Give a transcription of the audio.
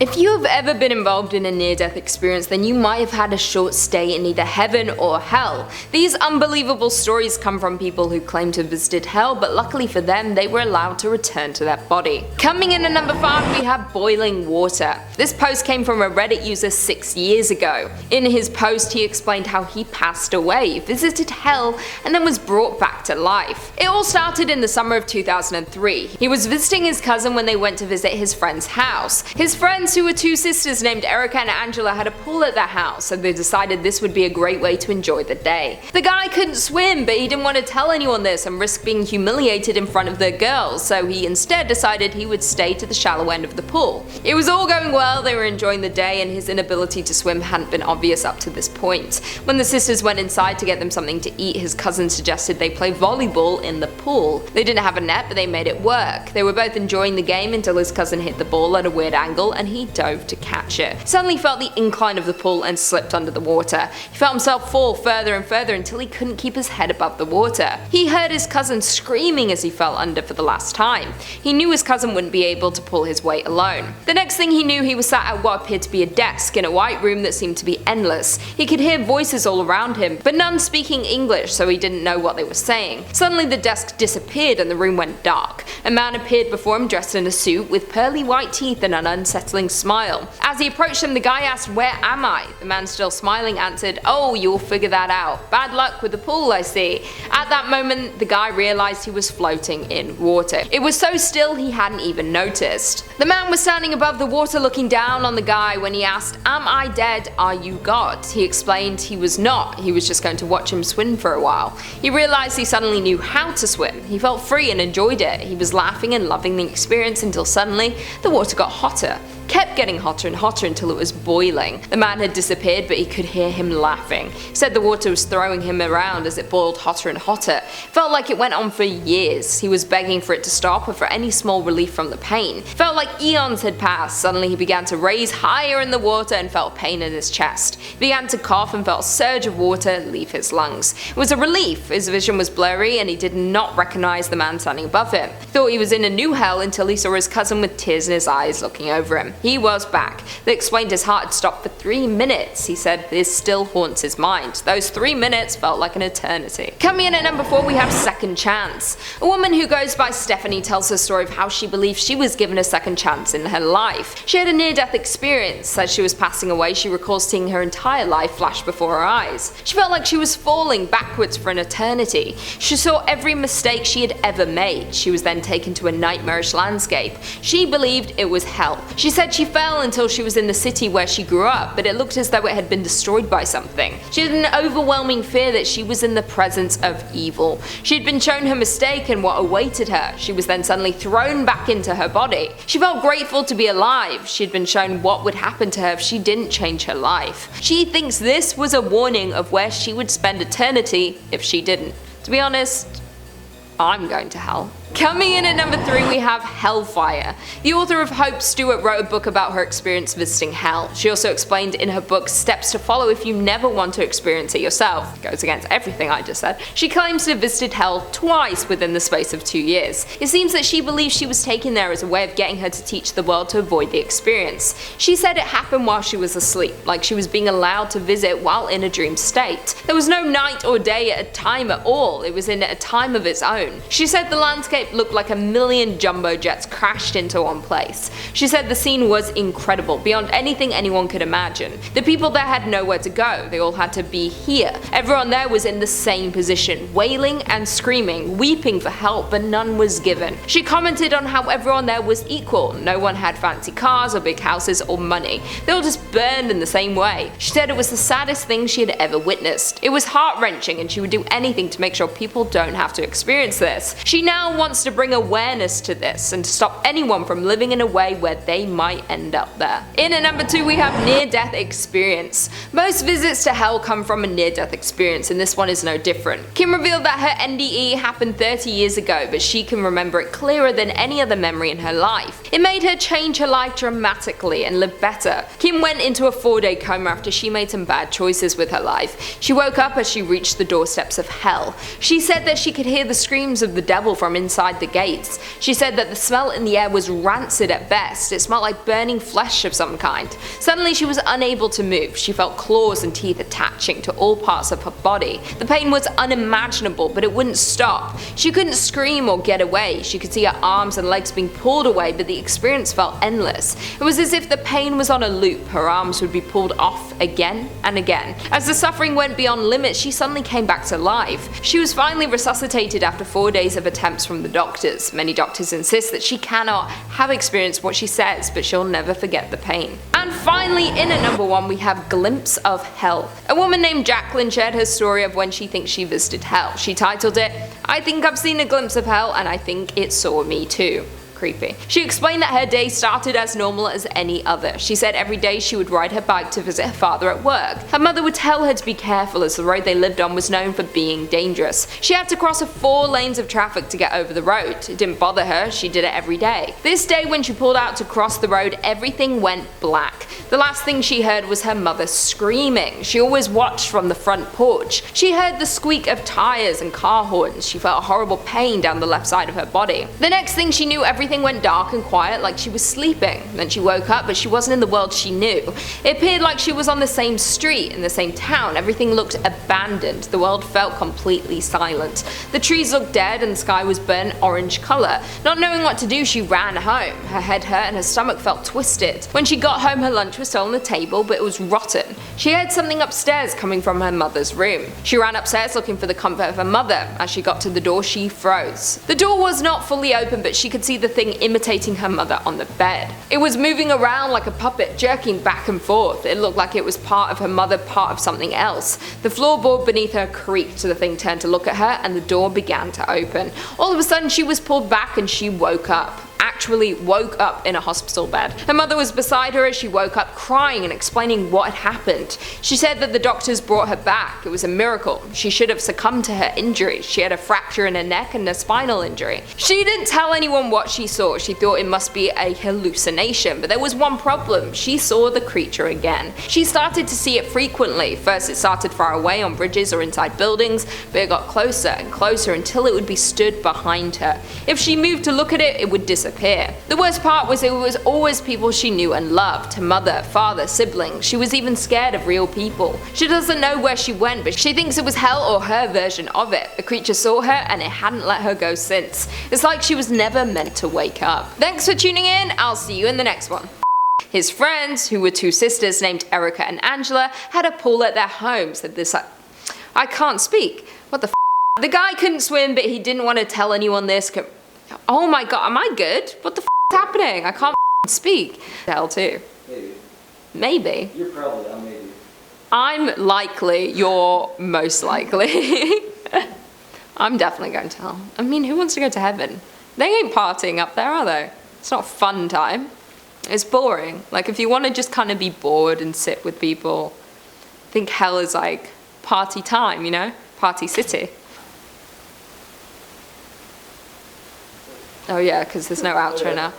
If you have ever been involved in a near-death experience, then you might have had a short stay in either heaven or hell. These unbelievable stories come from people who claim to have visited hell, but luckily for them, they were allowed to return to their body. Coming in at number 5, we have boiling water. This post came from a Reddit user 6 years ago. In his post, he explained how he passed away, visited hell, and then was brought back to life. It all started in the summer of 2003. He was visiting his cousin when they went to visit his friend's house. His friends, who were 2 sisters named Erica and Angela, had a pool at their house, so they decided this would be a great way to enjoy the day. The guy couldn't swim, but he didn't want to tell anyone this and risk being humiliated in front of the girls, so he instead decided he would stay to the shallow end of the pool. It was all going well, they were enjoying the day, and his inability to swim hadn't been obvious up to this point. When the sisters went inside to get them something to eat, his cousin suggested they play volleyball in the pool. They didn't have a net, but they made it work. They were both enjoying the game until his cousin hit the ball at a weird angle and he dove to catch it. Suddenly felt the incline of the pool and slipped under the water. He felt himself fall further and further until he couldn't keep his head above the water. He heard his cousin screaming as he fell under for the last time. He knew his cousin wouldn't be able to pull his weight alone. The next thing he knew, he was sat at what appeared to be a desk in a white room that seemed to be endless. He could hear voices all around him, but none speaking English, so he didn't know what they were saying. Suddenly the desk disappeared and the room went dark. A man appeared before him dressed in a suit with pearly white teeth and an unsettling smile. As he approached him, the guy asked, "Where am I?" The man, still smiling, answered, "Oh, you'll figure that out. Bad luck with the pool, I see." At that moment, the guy realized he was floating in water. It was so still he hadn't even noticed. The man was standing above the water looking down on the guy when he asked, "Am I dead? Are you God?" He explained he was not, he was just going to watch him swim for a while. He realized he suddenly knew how to swim. He felt free and enjoyed it. He was laughing and loving the experience until suddenly the water got hotter. Kept getting hotter and hotter until it was boiling. The man had disappeared, but he could hear him laughing. He said the water was throwing him around as it boiled hotter and hotter. Felt like it went on for years. He was begging for it to stop or for any small relief from the pain. Felt like eons had passed. Suddenly he began to raise higher in the water and felt pain in his chest. He began to cough and felt a surge of water leave his lungs. It was a relief. His vision was blurry and he did not recognize the man standing above him. He thought he was in a new hell until he saw his cousin with tears in his eyes looking over him. He was back. They explained his heart had stopped for 3 minutes. He said this still haunts his mind. Those 3 minutes felt like an eternity. Coming in at number 4, we have Second Chance. A woman who goes by Stephanie tells her story of how she believes she was given a second chance in her life. She had a near-death experience. As she was passing away, she recalls seeing her entire life flash before her eyes. She felt like she was falling backwards for an eternity. She saw every mistake she had ever made. She was then taken to a nightmarish landscape. She believed it was hell. She said she fell until she was in the city where she grew up, but it looked as though it had been destroyed by something. She had an overwhelming fear that she was in the presence of evil. She had been shown her mistake and what awaited her. She was then suddenly thrown back into her body. She felt grateful to be alive. She had been shown what would happen to her if she didn't change her life. She thinks this was a warning of where she would spend eternity if she didn't. To be honest, I'm going to hell. Coming in at number 3, we have Hellfire. The author of Hope, Stewart, wrote a book about her experience visiting hell. She also explained in her book steps to follow if you never want to experience it yourself. Goes against everything I just said. She claims to have visited hell twice within the space of 2 years. It seems that she believes she was taken there as a way of getting her to teach the world to avoid the experience. She said it happened while she was asleep, like she was being allowed to visit while in a dream state. There was no night or day at a time at all. It was in a time of its own. She said the landscape looked like a million jumbo jets crashed into one place. She said the scene was incredible, beyond anything anyone could imagine. The people there had nowhere to go, they all had to be here. Everyone there was in the same position, wailing and screaming, weeping for help, but none was given. She commented on how everyone there was equal. No one had fancy cars or big houses or money. They all just burned in the same way. She said it was the saddest thing she had ever witnessed. It was heart-wrenching and she would do anything to make sure people don't have to experience this. She now wants to bring awareness to this and to stop anyone from living in a way where they might end up there. In at number 2, we have near-death experience. Most visits to hell come from a near-death experience, and this one is no different. Kim revealed that her NDE happened 30 years ago, but she can remember it clearer than any other memory in her life. It made her change her life dramatically and live better. Kim went into a 4-day coma after she made some bad choices with her life. She woke up as she reached the doorsteps of hell. She said that she could hear the screams of the devil from inside outside the gates. She said that the smell in the air was rancid at best. It smelled like burning flesh of some kind. Suddenly she was unable to move. She felt claws and teeth attaching to all parts of her body. The pain was unimaginable, but it wouldn't stop. She couldn't scream or get away. She could see her arms and legs being pulled away, but the experience felt endless. It was as if the pain was on a loop. Her arms would be pulled off again and again. As the suffering went beyond limits, she suddenly came back to life. She was finally resuscitated after 4 days of attempts from the doctors. Many doctors insist that she cannot have experienced what she says, but she'll never forget the pain. And finally, in at number 1, we have Glimpse of Hell. A woman named Jacqueline shared her story of when she thinks she visited hell. She titled it, "I think I've seen a glimpse of hell and I think it saw me too." Creepy. She explained that her day started as normal as any other. She said every day she would ride her bike to visit her father at work. Her mother would tell her to be careful as the road they lived on was known for being dangerous. She had to cross 4 lanes of traffic to get over the road. It didn't bother her, she did it every day. This day when she pulled out to cross the road, everything went black. The last thing she heard was her mother screaming. She always watched from the front porch. She heard the squeak of tires and car horns. She felt a horrible pain down the left side of her body. The next thing she knew, everything went dark and quiet like she was sleeping. Then she woke up, but she wasn't in the world she knew. It appeared like she was on the same street, in the same town. Everything looked abandoned. The world felt completely silent. The trees looked dead and the sky was burnt orange color. Not knowing what to do, she ran home. Her head hurt and her stomach felt twisted. When she got home, her lunch was still on the table, but it was rotten. She heard something upstairs coming from her mother's room. She ran upstairs looking for the comfort of her mother. As she got to the door, she froze. The door was not fully open, but she could see the thing imitating her mother on the bed. It was moving around like a puppet, jerking back and forth. It looked like it was part of her mother, part of something else. The floorboard beneath her creaked, so the thing turned to look at her and the door began to open. All of a sudden she was pulled back and she woke up. Actually woke up in a hospital bed. Her mother was beside her as she woke up, crying and explaining what had happened. She said that the doctors brought her back. It was a miracle. She should have succumbed to her injuries. She had a fracture in her neck and a spinal injury. She didn't tell anyone what she saw. She thought it must be a hallucination, but there was one problem. She saw the creature again. She started to see it frequently. First it started far away on bridges or inside buildings, but it got closer and closer until it would be stood behind her. If she moved to look at it, it would disappear. The worst part was it was always people she knew and loved, her mother, father, siblings. She was even scared of real people. She doesn't know where she went, but she thinks it was hell or her version of it. The creature saw her and it hadn't let her go since. It's like she was never meant to wake up. Thanks for tuning in, I'll see you in the next one. His friends, who were 2 sisters named Erica and Angela, had a pool at their home, said this I can't speak. What the f? The guy couldn't swim, but he didn't want to tell anyone this. Oh my god, am I good? What the f is happening? I can't speak. Hell too. Maybe. You're probably, maybe. I'm likely, you're most likely. I'm definitely going to hell. I mean, who wants to go to heaven? They ain't partying up there, are they? It's not a fun time. It's boring. Like, if you want to just kind of be bored and sit with people, I think hell is like party time, you know? Party city. Oh yeah, because there's no outro now.